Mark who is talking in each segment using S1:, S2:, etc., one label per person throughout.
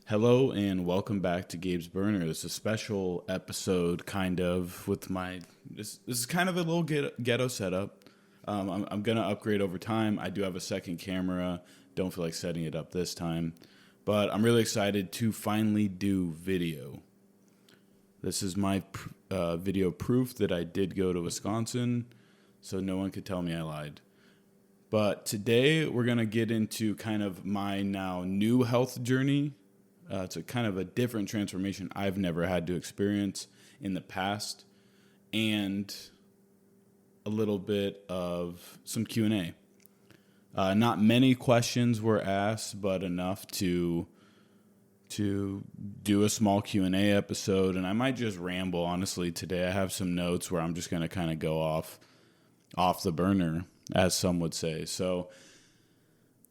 S1: Hello and welcome back to Gabe's Burner. This is a special episode, kind of, with this is kind of a little ghetto setup. I'm going to upgrade over time. I do have a second camera. Don't feel like setting it up this time. But I'm really excited to finally do video. This is my video proof that I did go to Wisconsin, so no one could tell me I lied. But today we're going to get into kind of my now new health journey. It's a kind of a different transformation I've never had to experience in the past, and a little bit of some Q&A. Not many questions were asked, but enough to do a small Q&A episode, and I might just ramble, honestly, today. I have some notes where I'm just going to kind of go off the burner, as some would say. So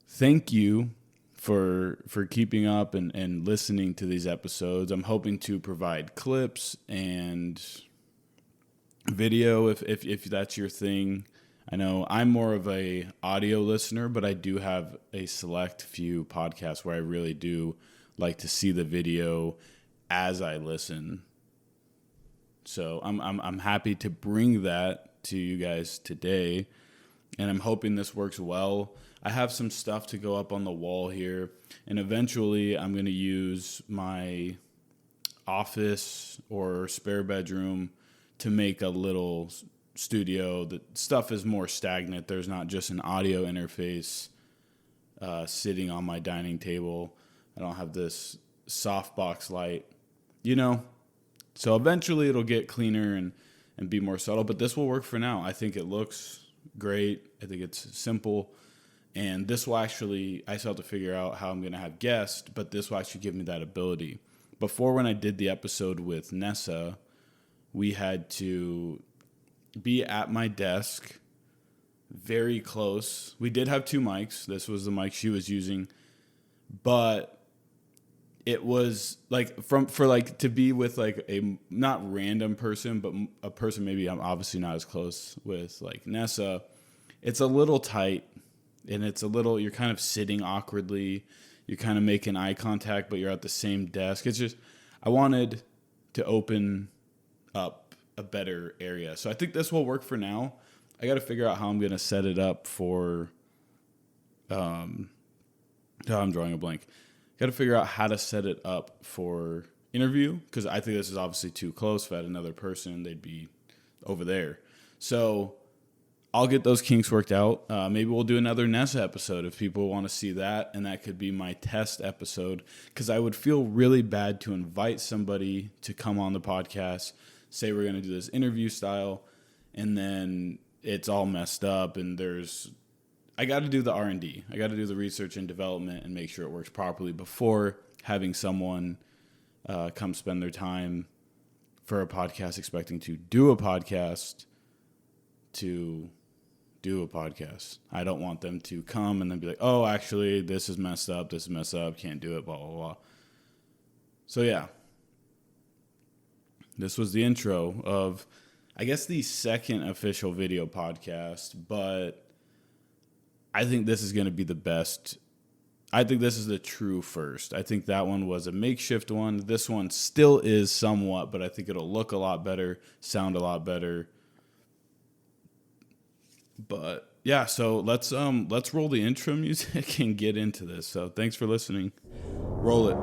S1: thank you for keeping up and listening to these episodes. I'm hoping to provide clips and video if that's your thing. I know I'm more of a audio listener, but I do have a select few podcasts where I really do like to see the video as I listen. So I'm happy to bring that to you guys today, and I'm hoping this works well. I have some stuff to go up on the wall here, and eventually I'm going to use my office or spare bedroom to make a little studio. The stuff is more stagnant. There's not just an audio interface sitting on my dining table. I don't have this softbox light, So eventually it'll get cleaner and be more subtle, but this will work for now. I think it looks great. I think it's simple. And this will actually, I still have to figure out how I'm going to have guests, but this will actually give me that ability. Before, when I did the episode with Nessa, we had to be at my desk, very close. We did have two mics. This was the mic she was using, but it was like to be with like a not random person, but a person maybe I'm obviously not as close with, like Nessa. It's a little tight. And you're kind of sitting awkwardly. You're kind of making eye contact, but you're at the same desk. It's just, I wanted to open up a better area. So I think this will work for now. I got to figure out how I'm going to set it up for, I'm drawing a blank. Got to figure out how to set it up for interview, because I think this is obviously too close. If I had another person, they'd be over there. So I'll get those kinks worked out. Maybe we'll do another Nessa episode if people want to see that, and that could be my test episode, because I would feel really bad to invite somebody to come on the podcast, say we're going to do this interview style, and then it's all messed up, and I got to do the R&D. I got to do the research and development and make sure it works properly before having someone come spend their time for a podcast expecting to do a podcast to do a podcast. I don't want them to come and then be like, oh, actually, this is messed up, can't do it, blah, blah, blah. So, yeah. This was the intro of, I guess, the second official video podcast, but I think this is going to be the best. I think this is the true first. I think that one was a makeshift one. This one still is somewhat, but I think it'll look a lot better, sound a lot better. But yeah, so let's roll the intro music and get into this. So thanks for listening. Roll it.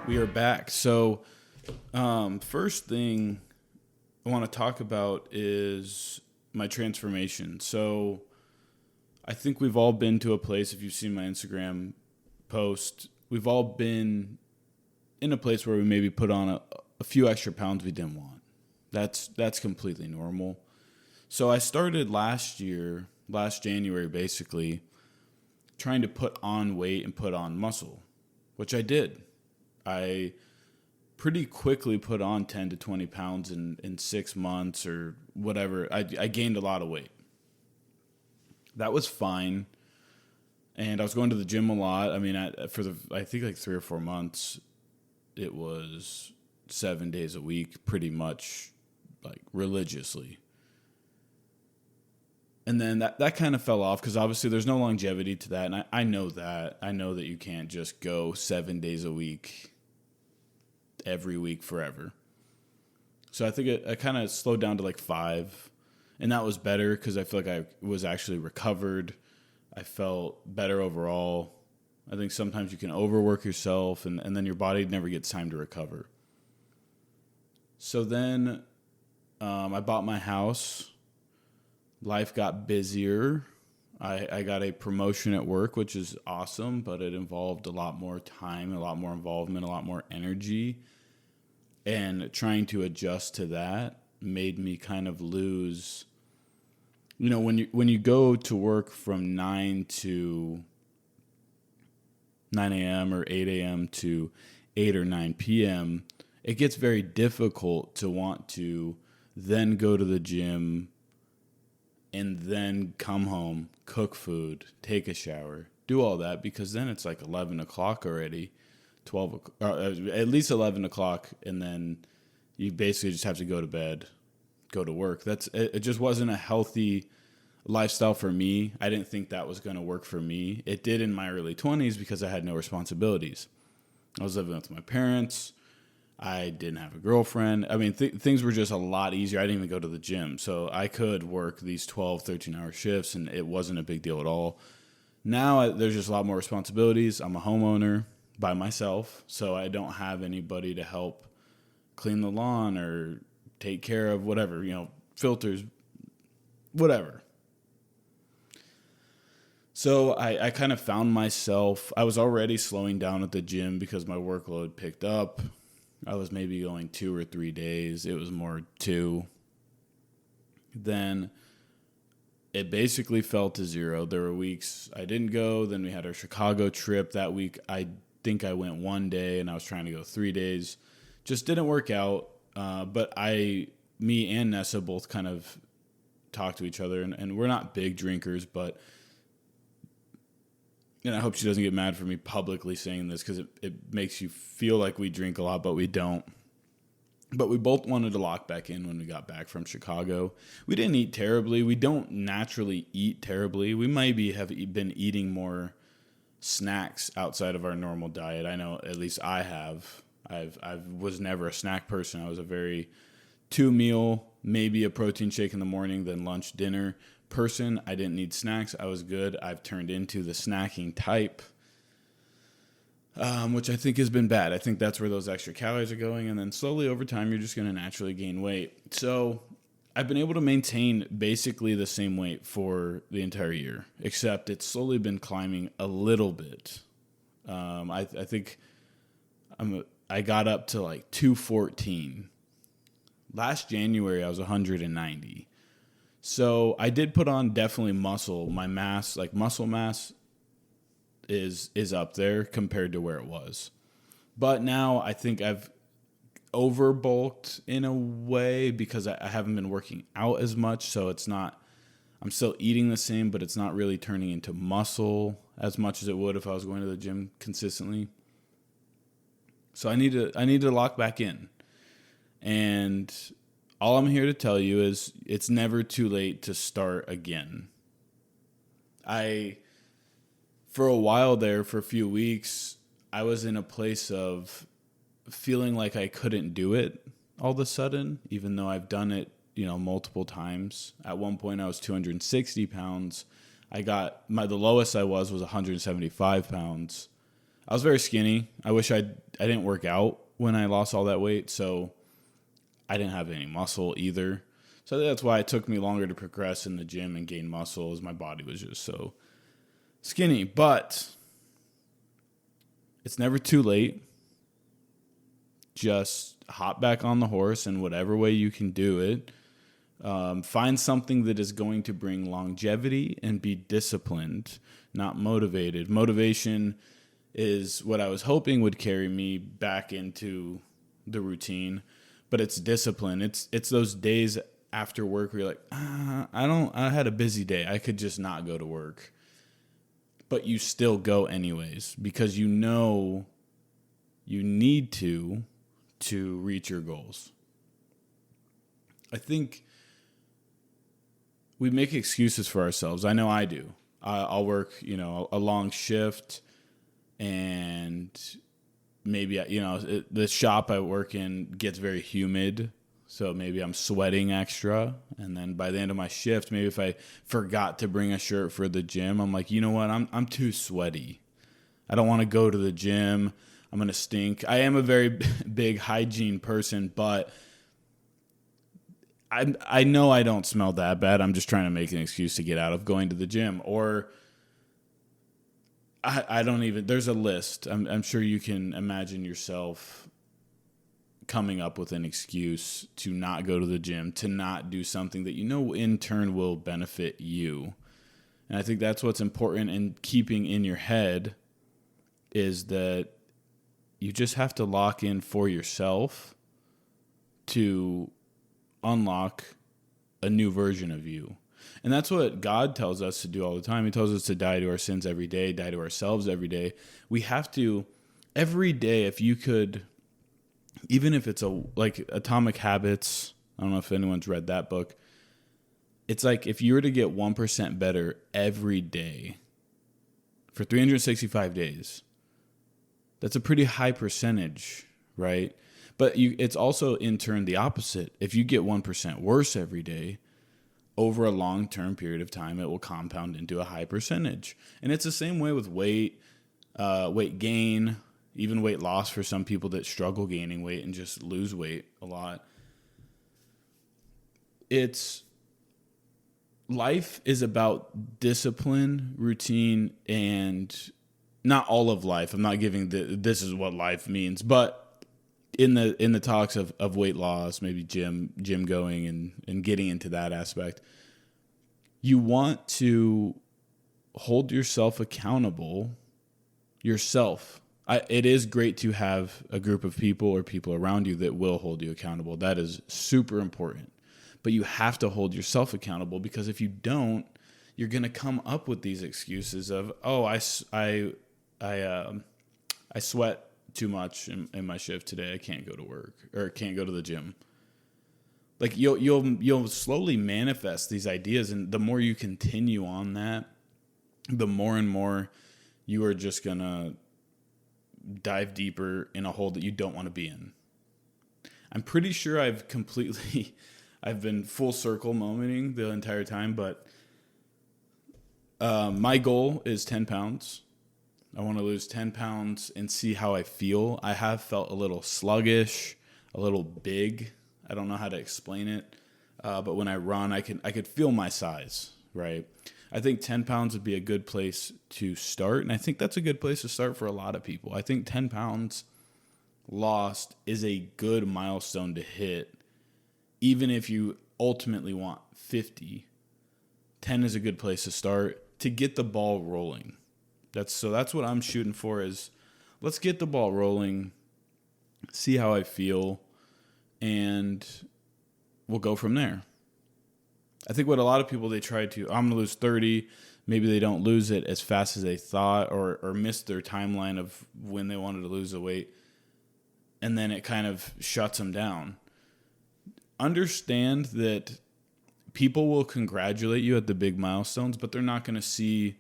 S1: We are back. So first thing I want to talk about is my transformation. So I think we've all been to a place, if you've seen my Instagram post, we've all been in a place where we maybe put on a few extra pounds we didn't want. That's completely normal. So I started last January, basically, trying to put on weight and put on muscle, which I did. I pretty quickly put on 10 to 20 pounds in 6 months or whatever. I gained a lot of weight. That was fine. And I was going to the gym a lot. I mean, I think like 3 or 4 months. it was 7 days a week, pretty much like religiously. And then that kind of fell off because obviously there's no longevity to that. And I know that. I know that you can't just go 7 days a week, every week forever. So I think I kind of slowed down to like 5. And that was better because I feel like I was actually recovered. I felt better overall. I think sometimes you can overwork yourself and then your body never gets time to recover. So then I bought my house. Life got busier. I got a promotion at work, which is awesome, but it involved a lot more time, a lot more involvement, a lot more energy. And trying to adjust to that made me kind of lose. You know, when you go to work from 9 a.m. or 8 a.m. to 8 or 9 p.m., it gets very difficult to want to then go to the gym and then come home, cook food, take a shower, do all that, because then it's like 11 o'clock already, 12 or at least 11 o'clock, and then you basically just have to go to bed, go to work. It just wasn't a healthy lifestyle for me. I didn't think that was going to work for me. It did in my early 20s because I had no responsibilities. I was living with my parents. I didn't have a girlfriend. I mean, things were just a lot easier. I didn't even go to the gym. So I could work these 12, 13-hour shifts, and it wasn't a big deal at all. Now there's just a lot more responsibilities. I'm a homeowner by myself, so I don't have anybody to help clean the lawn or take care of whatever, filters, whatever. So I kind of found myself, I was already slowing down at the gym because my workload picked up. I was maybe going 2 or 3 days. It was more 2. Then it basically fell to 0. There were weeks I didn't go. Then we had our Chicago trip. That week, I think I went 1 day, and I was trying to go 3 days. Just didn't work out. But me and Nessa both kind of talked to each other, and we're not big drinkers, but... And I hope she doesn't get mad for me publicly saying this because it makes you feel like we drink a lot, but we don't. But we both wanted to lock back in when we got back from Chicago. We didn't eat terribly. We don't naturally eat terribly. We maybe have been eating more snacks outside of our normal diet. I know at least I have. I was never a snack person. I was a very 2-meal, maybe a protein shake in the morning, then lunch, dinner person. I didn't need snacks. I was good. I've turned into the snacking type, which I think has been bad. I think that's where those extra calories are going. And then slowly over time, you're just going to naturally gain weight. So I've been able to maintain basically the same weight for the entire year, except it's slowly been climbing a little bit. I think I got up to like 214. Last January, I was 190. So I did put on definitely muscle. My mass, like muscle mass, is up there compared to where it was. But now I think I've overbulked in a way because I haven't been working out as much. So it's not, I'm still eating the same, but it's not really turning into muscle as much as it would if I was going to the gym consistently. So I need to lock back in. And all I'm here to tell you is it's never too late to start again. For a while there, for a few weeks, I was in a place of feeling like I couldn't do it all of a sudden, even though I've done it, multiple times. At one point, I was 260 pounds. The lowest I was 175 pounds. I was very skinny. I wish I didn't work out when I lost all that weight, so I didn't have any muscle either. So that's why it took me longer to progress in the gym and gain muscle, as my body was just so skinny. But it's never too late. Just hop back on the horse in whatever way you can do it. Find something that is going to bring longevity and be disciplined, not motivated. Motivation is what I was hoping would carry me back into the routine. But it's discipline. It's those days after work where you're like, I had a busy day. I could just not go to work. But you still go anyways because you know you need to reach your goals. I think we make excuses for ourselves. I know I do. I'll work, a long shift, and maybe, the shop I work in gets very humid. So maybe I'm sweating extra. And then by the end of my shift, maybe if I forgot to bring a shirt for the gym, I'm like, you know what? I'm too sweaty. I don't want to go to the gym. I'm going to stink. I am a very big hygiene person, but I know I don't smell that bad. I'm just trying to make an excuse to get out of going to the gym. Or I don't even, there's a list. I'm sure you can imagine yourself coming up with an excuse to not go to the gym, to not do something that in turn will benefit you. And I think that's what's important in keeping in your head, is that you just have to lock in for yourself to unlock a new version of you. And that's what God tells us to do all the time. He tells us to die to our sins every day, die to ourselves every day. We have to, every day, if you could, even if it's like Atomic Habits, I don't know if anyone's read that book. It's like if you were to get 1% better every day for 365 days, that's a pretty high percentage, right? But it's also in turn the opposite. If you get 1% worse every day, over a long-term period of time, it will compound into a high percentage. And it's the same way with weight gain, even weight loss for some people that struggle gaining weight and just lose weight a lot. Life is about discipline, routine, and not all of life. I'm not giving this is what life means, but in the talks of weight loss, maybe gym going and getting into that aspect, you want to hold yourself accountable yourself. It is great to have a group of people or people around you that will hold you accountable. That is super important. But you have to hold yourself accountable, because if you don't, you're going to come up with these excuses of, oh, I sweat too much in my shift today. I can't go to work, or can't go to the gym. Like you'll slowly manifest these ideas, and the more you continue on that, the more and more you are just gonna dive deeper in a hole that you don't want to be in. I'm pretty sure I've been full circle momenting the entire time, but my goal is 10 pounds. I want to lose 10 pounds and see how I feel. I have felt a little sluggish, a little big. I don't know how to explain it. But when I run, I could feel my size, right? I think 10 pounds would be a good place to start. And I think that's a good place to start for a lot of people. I think 10 pounds lost is a good milestone to hit. Even if you ultimately want 50, 10 is a good place to start to get the ball rolling. That's what I'm shooting for, is let's get the ball rolling, see how I feel, and we'll go from there. I think what a lot of people, I'm going to lose 30, maybe they don't lose it as fast as they thought, or miss their timeline of when they wanted to lose the weight, and then it kind of shuts them down. Understand that people will congratulate you at the big milestones, but they're not going to see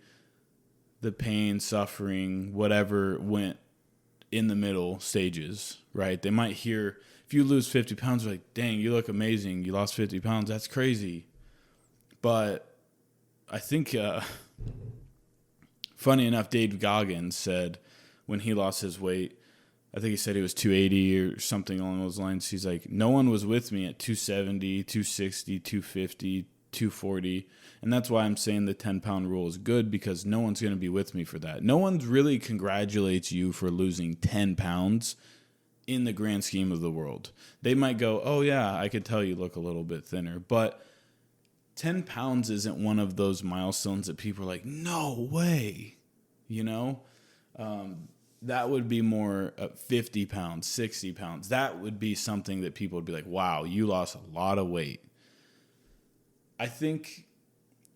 S1: the pain, suffering, whatever went in the middle stages, right? They might hear, if you lose 50 pounds, they're like, dang, you look amazing. You lost 50 pounds. That's crazy. But I think, funny enough, Dave Goggins said when he lost his weight, I think he said he was 280 or something along those lines. He's like, no one was with me at 270, 260, 250, 240. And that's why I'm saying the 10-pound rule is good, because no one's going to be with me for that. No one really congratulates you for losing 10 pounds in the grand scheme of the world. They might go, oh, yeah, I could tell you look a little bit thinner. But 10 pounds isn't one of those milestones that people are like, no way, that would be more 50 pounds, 60 pounds. That would be something that people would be like, wow, you lost a lot of weight. I think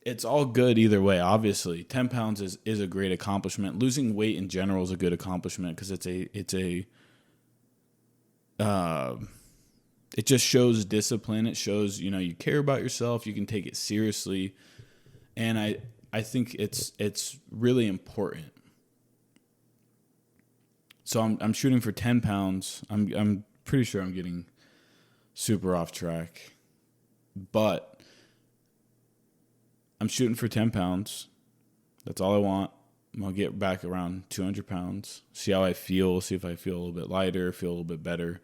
S1: it's all good either way. Obviously, 10 pounds is a great accomplishment. Losing weight in general is a good accomplishment, because it's a it just shows discipline. It shows, you care about yourself. You can take it seriously. And I think it's really important. So I'm shooting for 10 pounds. I'm pretty sure I'm getting super off track, but I'm shooting for 10 pounds. That's all I want. I'll get back around 200 pounds, see how I feel, see if I feel a little bit lighter, feel a little bit better.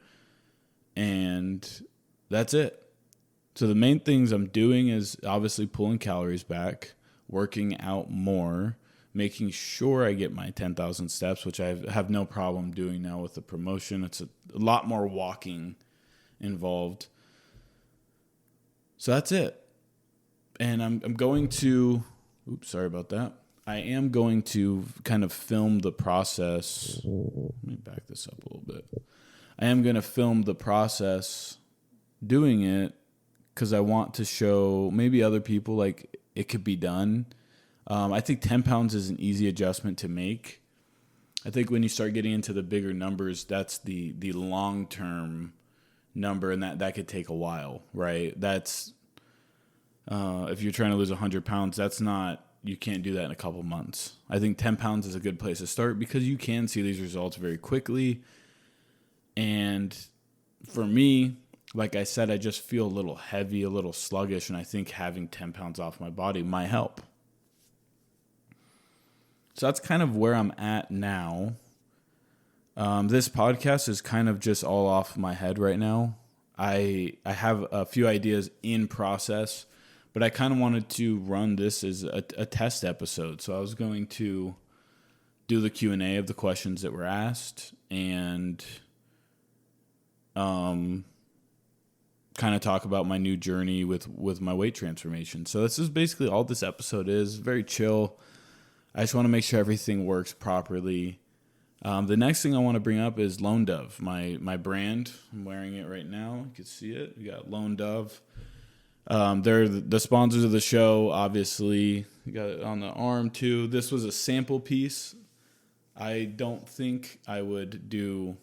S1: And that's it. So the main things I'm doing is obviously pulling calories back, working out more, making sure I get my 10,000 steps, which I have no problem doing now with the promotion. It's a lot more walking involved. So that's it. And I'm going to, sorry about that. I am going to kind of film the process. Let me back this up a little bit. I am going to film the process doing it because I want to show maybe other people like it could be done. I think 10 pounds is an easy adjustment to make. I think when you start getting into the bigger numbers, that's the long-term number, and that could take a while, right? That's if you're trying to lose 100 pounds, you can't do that in a couple months. I think 10 pounds is a good place to start because you can see these results very quickly. And for me, like I said, I just feel a little heavy, a little sluggish, and I think having 10 pounds off my body might help. So that's kind of where I'm at now. This podcast is kind of just all off my head right now. I have a few ideas in process, but I kind of wanted to run this as a test episode. So I was going to do the Q&A of the questions that were asked and kind of talk about my new journey with my weight transformation. So this is basically all this episode is. Very chill. I just want to make sure everything works properly. The next thing I want to bring up is Lone Dove, my brand. I'm wearing it right now. You can see it. We got Lone Dove. They're the sponsors of the show, obviously. You got it on the arm, too. This was a sample piece. I don't think I would do,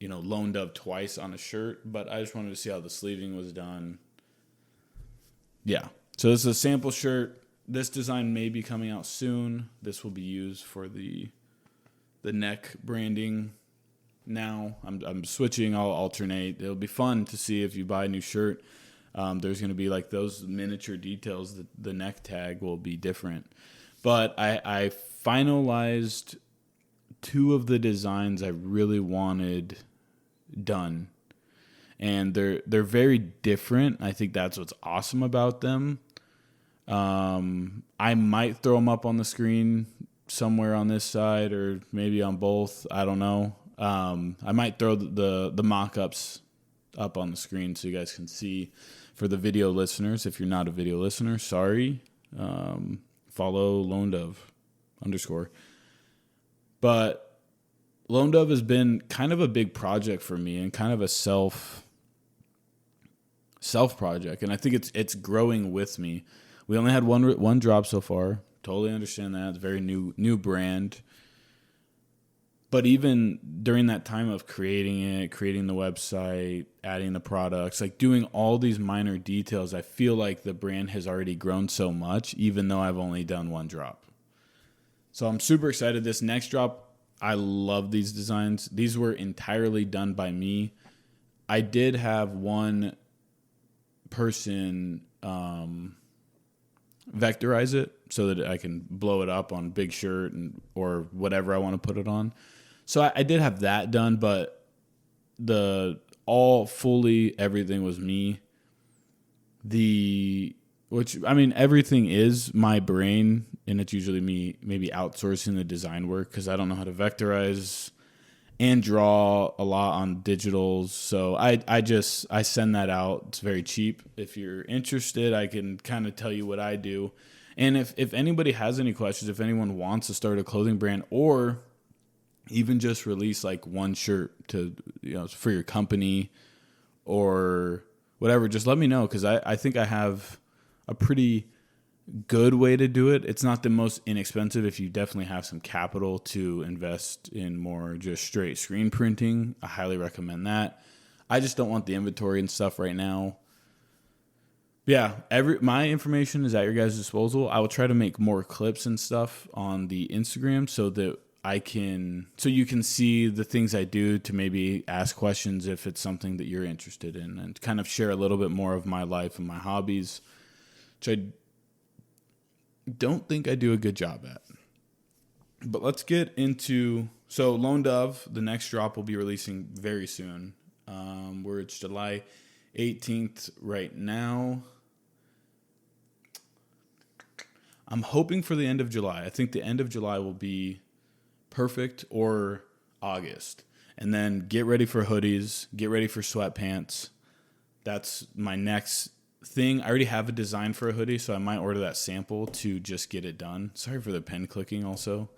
S1: Lone Dove twice on a shirt, but I just wanted to see how the sleeving was done. Yeah. So this is a sample shirt. This design may be coming out soon. This will be used for the neck branding. Now I'm switching. I'll alternate. It'll be fun to see if you buy a new shirt. There's going to be like those miniature details. The neck tag will be different. But I finalized 2 of the designs I really wanted done. And they're very different. I think that's what's awesome about them. I might throw them up on the screen somewhere on this side or maybe on both. I don't know. I might throw the mock-ups up on the screen so you guys can see. For the video listeners, if you're not a video listener, sorry. Follow Lone Dove _ But Lone Dove has been kind of a big project for me and kind of a self project, and I think it's growing with me. We only had one drop so far. Totally understand that. It's a very new brand. But even during that time of creating the website, adding the products, like doing all these minor details, I feel like the brand has already grown so much, even though I've only done one drop. So I'm super excited. This next drop, I love these designs. These were entirely done by me. I did have one person vectorize it so that I can blow it up on a big shirt or whatever I want to put it on. So I did have that done, but everything was me. Everything is my brain, and it's usually me maybe outsourcing the design work because I don't know how to vectorize and draw a lot on digitals. So I send that out. It's very cheap. If you're interested, I can kind of tell you what I do. And if anybody has any questions, if anyone wants to start a clothing brand or even just release like one shirt to, for your company or whatever, just let me know. Cause I think I have a pretty good way to do it. It's not the most inexpensive if you definitely have some capital to invest in more just straight screen printing. I highly recommend that. I just don't want the inventory and stuff right now. Yeah, my information is at your guys' disposal. I will try to make more clips and stuff on the Instagram so that so you can see the things I do, to maybe ask questions if it's something that you're interested in, and kind of share a little bit more of my life and my hobbies, which I don't think I do a good job at. But let's get into, so Lone Dove, the next drop will be releasing very soon. It's July 18th right now. I'm hoping for the end of July. I think the end of July will be perfect, or August. And then get ready for hoodies, get ready for sweatpants. That's my next thing. I already have a design for a hoodie, so I might order that sample to just get it done. Sorry for the pen clicking also.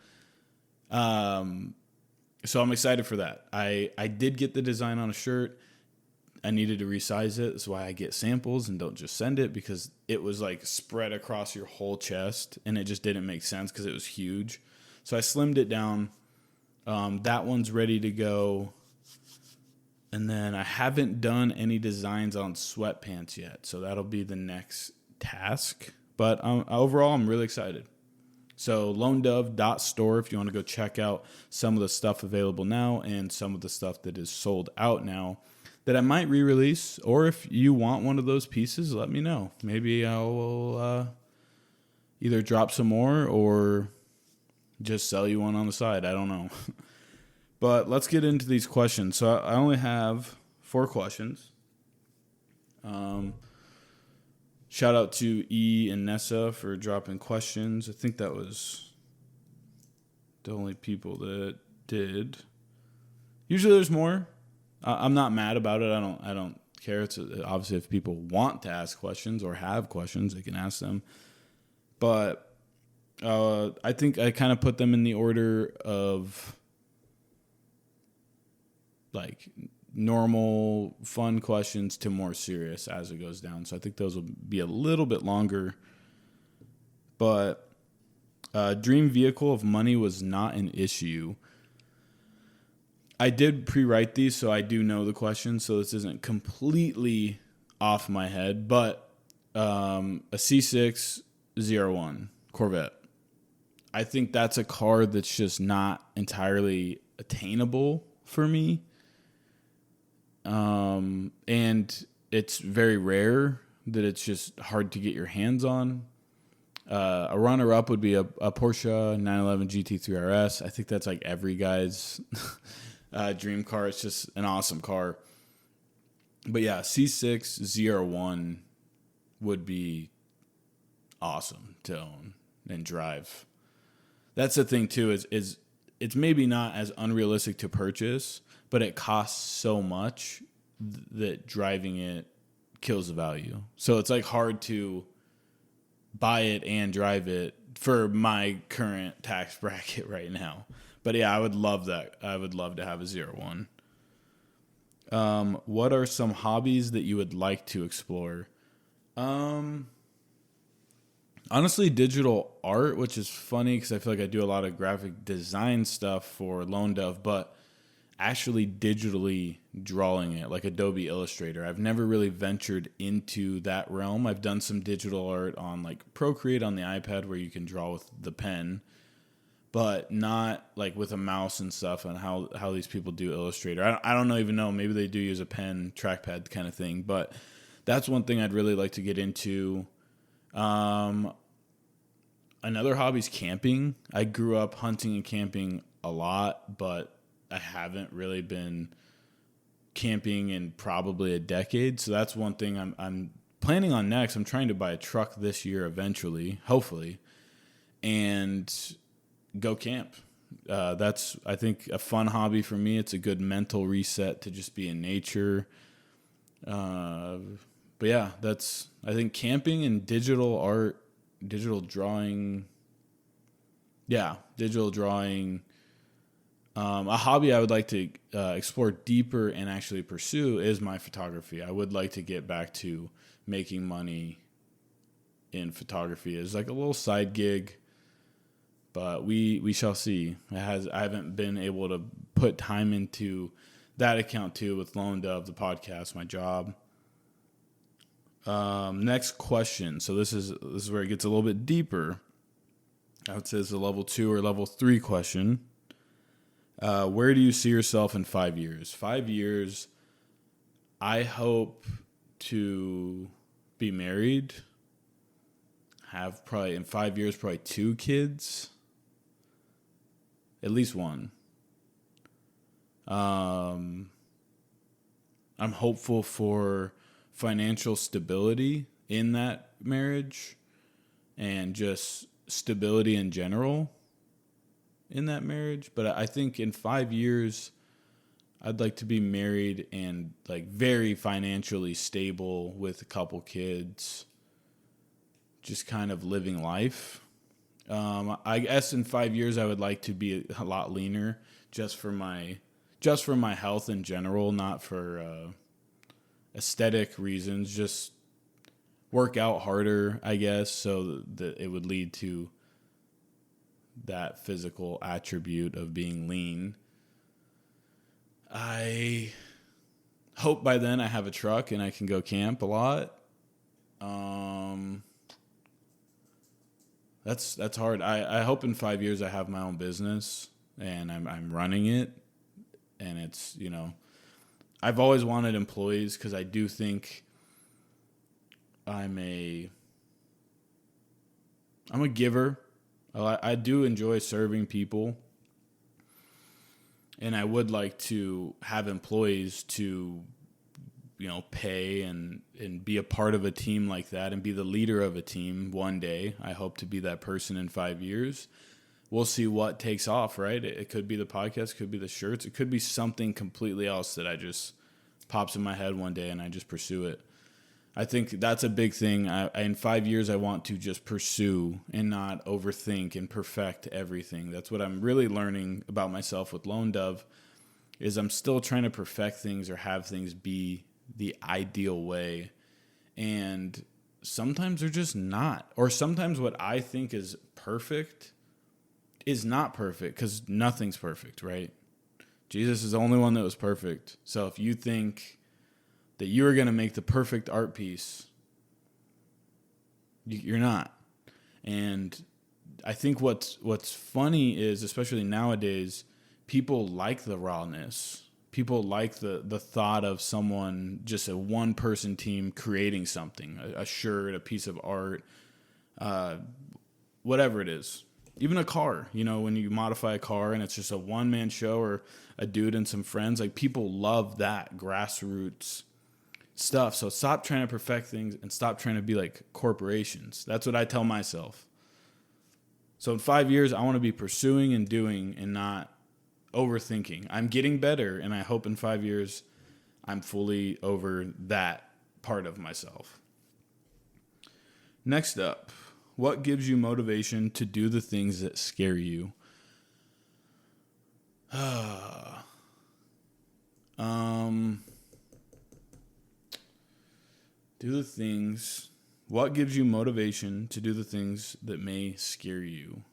S1: So I'm excited for that. I did get the design on a shirt. I needed to resize it. That's why I get samples and don't just send it, because it was like spread across your whole chest and it just didn't make sense because it was huge. So I slimmed it down. That one's ready to go. And then I haven't done any designs on sweatpants yet, so that'll be the next task. But overall, I'm really excited. So lonedove.store if you want to go check out some of the stuff available now and some of the stuff that is sold out now that I might re-release. Or if you want one of those pieces, let me know. Maybe I will either drop some more or just sell you one on the side. I don't know. But let's get into these questions. So I only have 4 questions. Shout out to E and Nessa for dropping questions. I think that was the only people that did. Usually there's more. I'm not mad about it. I don't care. It's obviously, if people want to ask questions or have questions, they can ask them. But I think I kind of put them in the order of like normal fun questions to more serious as it goes down. So I think those will be a little bit longer. But dream vehicle of money was not an issue. I did pre-write these, so I do know the questions, so this isn't completely off my head. But a C601 Corvette. I think that's a car that's just not entirely attainable for me. And it's very rare that it's just hard to get your hands on. A runner-up would be a Porsche 911 GT3 RS. I think that's like every guy's dream car. It's just an awesome car. But yeah, C601 would be awesome to own and drive. That's the thing too, is it's maybe not as unrealistic to purchase, but it costs so much that driving it kills the value. So it's like hard to buy it and drive it for my current tax bracket right now. But yeah, I would love that. I would love to have a 01. What are some hobbies that you would like to explore? Honestly, digital art, which is funny because I feel like I do a lot of graphic design stuff for Lone Dove, but actually digitally drawing it like Adobe Illustrator. I've never really ventured into that realm. I've done some digital art on like Procreate on the iPad where you can draw with the pen, but not like with a mouse and stuff, and how these people do Illustrator. I don't even know. Maybe they do use a pen, trackpad kind of thing, but that's one thing I'd really like to get into. Another hobby is camping. I grew up hunting and camping a lot, but I haven't really been camping in probably a decade. So that's one thing I'm planning on next. I'm trying to buy a truck this year eventually, hopefully, and go camp. That's, I think, a fun hobby for me. It's a good mental reset to just be in nature. But yeah, I think camping and digital art, digital drawing. Yeah, digital drawing. A hobby I would like to explore deeper and actually pursue is my photography. I would like to get back to making money in photography as like a little side gig, but we shall see. I haven't been able to put time into that account too with Lone Dove, the podcast, my job. Next question. So this is where it gets a little bit deeper. I would say it's a level 2 or level 3 question. Where do you see yourself in 5 years? 5 years, I hope to be married, have probably in 5 years, probably 2 kids, at least one. I'm hopeful for financial stability in that marriage and just stability in general in that marriage. But I think in 5 years, I'd like to be married and like very financially stable with a couple kids, just kind of living life. I guess in 5 years, I would like to be a lot leaner just for my health in general, not for aesthetic reasons, just work out harder, I guess, so that it would lead to that physical attribute of being lean. I hope by then I have a truck and I can go camp a lot. That's hard. I hope in 5 years I have my own business and I'm running it, and it's, I've always wanted employees because I do think I'm a giver. I do enjoy serving people, and I would like to have employees to, pay and be a part of a team like that and be the leader of a team one day. I hope to be that person in 5 years. We'll see what takes off, right? It could be the podcast, could be the shirts. It could be something completely else that I just pops in my head one day and I just pursue it. I think that's a big thing. In 5 years, I want to just pursue and not overthink and perfect everything. That's what I'm really learning about myself with Lone Dove, is I'm still trying to perfect things or have things be the ideal way. And sometimes they're just not. Or sometimes what I think is perfect is not perfect, because nothing's perfect, right? Jesus is the only one that was perfect. So if you think that you're going to make the perfect art piece, you're not. And I think what's funny is, especially nowadays, people like the rawness. People like the thought of someone, just a one-person team creating something, a shirt, a piece of art, whatever it is. Even a car, when you modify a car and it's just a one-man show or a dude and some friends, like people love that grassroots stuff. So stop trying to perfect things and stop trying to be like corporations. That's what I tell myself. So in 5 years, I want to be pursuing and doing and not overthinking. I'm getting better, and I hope in 5 years I'm fully over that part of myself. Next up, what gives you motivation to do the things that scare you? Do the things. What gives you motivation to do the things that may scare you?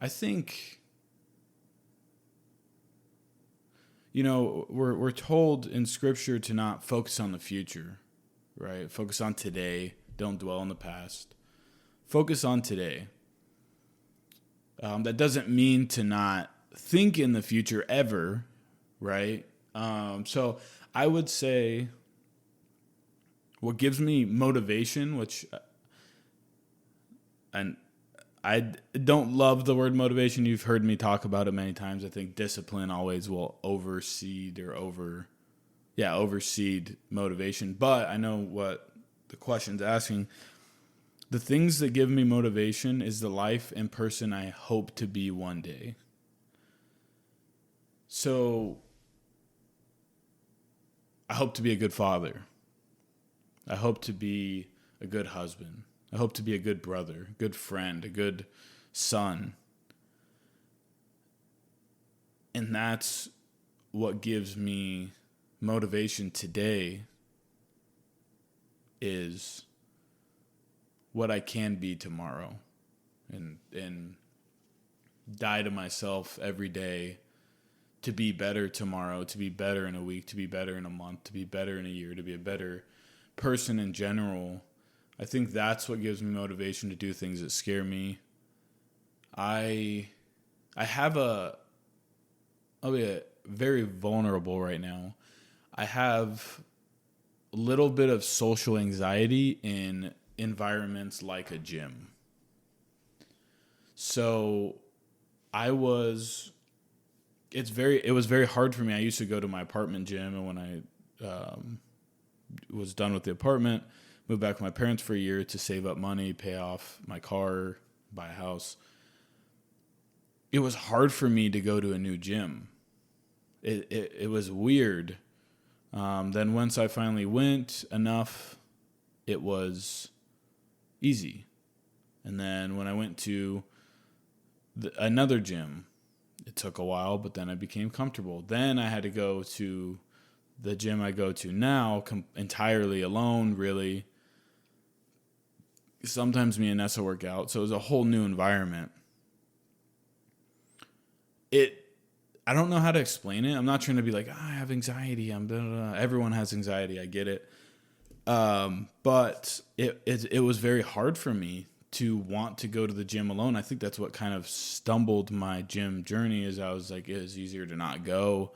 S1: I think, we're told in Scripture to not focus on the future, right? Focus on today. Don't dwell on the past. Focus on today. That doesn't mean to not think in the future ever, right? So I would say what gives me motivation, and I don't love the word motivation. You've heard me talk about it many times. I think discipline always will overseed motivation. But I know what the question's asking. The things that give me motivation is the life and person I hope to be one day. So I hope to be a good father. I hope to be a good husband. I hope to be a good brother, good friend, a good son. And that's what gives me motivation today, is what I can be tomorrow, and die to myself every day to be better tomorrow, to be better in a week, to be better in a month, to be better in a year, to be a better person in general. I think that's what gives me motivation to do things that scare me. I'll be very vulnerable right now. I have a little bit of social anxiety in environments like a gym. So it was very hard for me. I used to go to my apartment gym, and when I was done with the apartment, moved back with my parents for a year to save up money, pay off my car, buy a house. It was hard for me to go to a new gym. It was weird. Then once I finally went enough, it was easy. And then when I went to another gym, it took a while, but then I became comfortable. Then I had to go to the gym I go to now entirely alone, really. Sometimes me and Nessa work out, so it was a whole new environment. I don't know how to explain it. I'm not trying to be like, I have anxiety. I'm blah, blah, blah. Everyone has anxiety. I get it. But it was very hard for me to want to go to the gym alone. I think that's what kind of stumbled my gym journey, is I was like, it was easier to not go.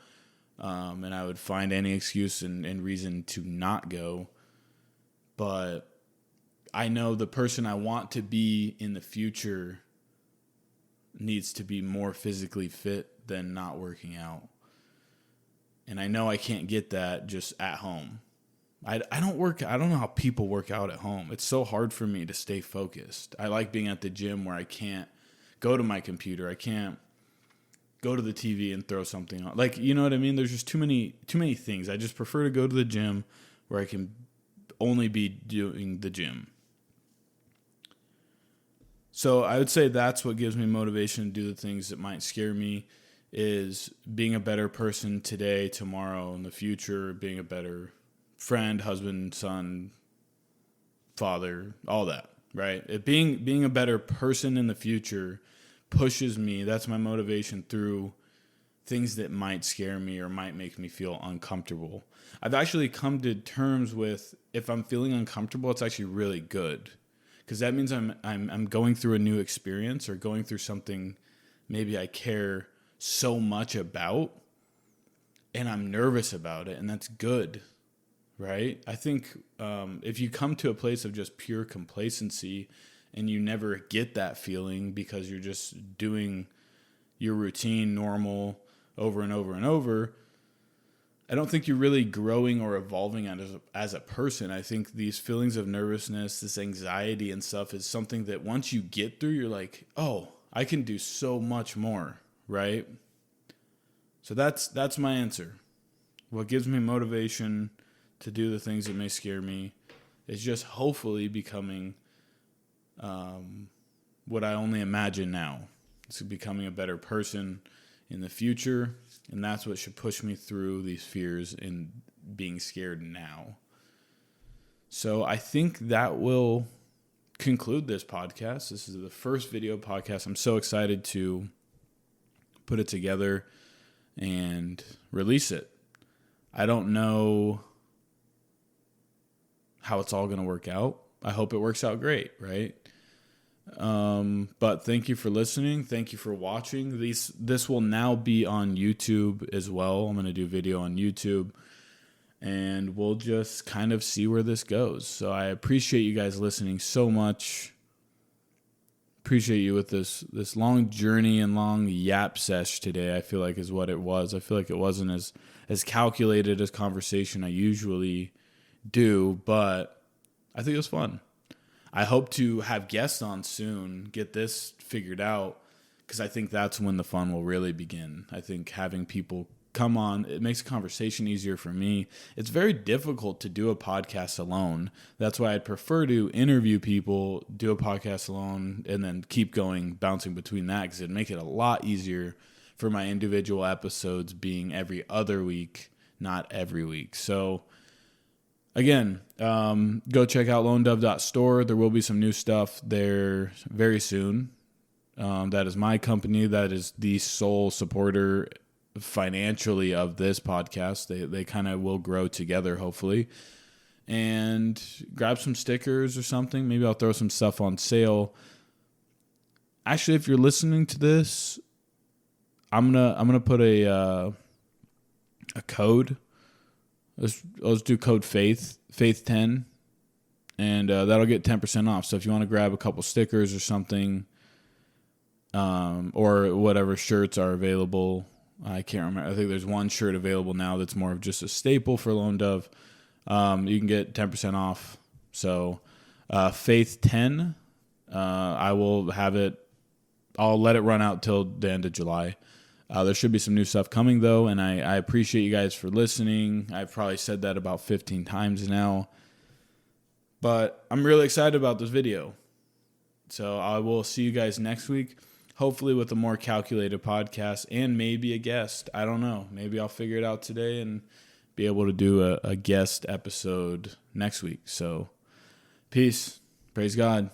S1: And I would find any excuse and reason to not go. But I know the person I want to be in the future needs to be more physically fit than not working out. And I know I can't get that just at home. I don't know how people work out at home. It's so hard for me to stay focused. I like being at the gym where I can't go to my computer. I can't go to the TV and throw something on. Like, you know what I mean? There's just too many things. I just prefer to go to the gym where I can only be doing the gym. So I would say that's what gives me motivation to do the things that might scare me, is being a better person today, tomorrow, in the future, being a better friend, husband, son, father, all that, right? Being a better person in the future pushes me. That's my motivation through things that might scare me or might make me feel uncomfortable. I've actually come to terms with, if I'm feeling uncomfortable, it's actually really good, because that means I'm going through a new experience or going through something maybe I care so much about, and I'm nervous about it, and that's good, right? I think if you come to a place of just pure complacency and you never get that feeling because you're just doing your routine normal over and over and over, I don't think you're really growing or evolving as a person. I think these feelings of nervousness, this anxiety and stuff is something that once you get through, you're like, oh, I can do so much more, right? So that's my answer. What gives me motivation to do the things that may scare me is just hopefully becoming what I only imagine now. It's becoming a better person in the future, and that's what should push me through these fears and being scared now. So I think that will conclude this podcast. This is the first video podcast. I'm so excited to put it together and release it. I don't know how it's all going to work out. I hope it works out great, right? But thank you for listening. Thank you for watching. This will now be on YouTube as well. I'm going to do video on YouTube, and we'll just kind of see where this goes. So I appreciate you guys listening so much. Appreciate you with this long journey and long yap sesh today, I feel like is what it was. I feel like it wasn't as calculated as conversation I usually do, but I think it was fun. I hope to have guests on soon, get this figured out, because I think that's when the fun will really begin. I think having people come on, it makes a conversation easier for me. It's very difficult to do a podcast alone. That's why I'd prefer to interview people, do a podcast alone, and then keep going, bouncing between that, because it'd make it a lot easier for my individual episodes being every other week, not every week. So again, go check out lonedove.store. There will be some new stuff there very soon. That is my company. That is the sole supporter financially of this podcast. They kind of will grow together, hopefully. And grab some stickers or something. Maybe I'll throw some stuff on sale. Actually, if you're listening to this, I'm gonna put a code. Let's do code Faith10, and that'll get 10% off. So if you want to grab a couple stickers or something, or whatever shirts are available, I can't remember. I think there's one shirt available now that's more of just a staple for Lone Dove. You can get 10% off. So Faith10, I will have it. I'll let it run out till the end of July. There should be some new stuff coming, though, and I appreciate you guys for listening. I've probably said that about 15 times now. But I'm really excited about this video. So I will see you guys next week, hopefully with a more calculated podcast and maybe a guest. I don't know. Maybe I'll figure it out today and be able to do a guest episode next week. So peace. Praise God.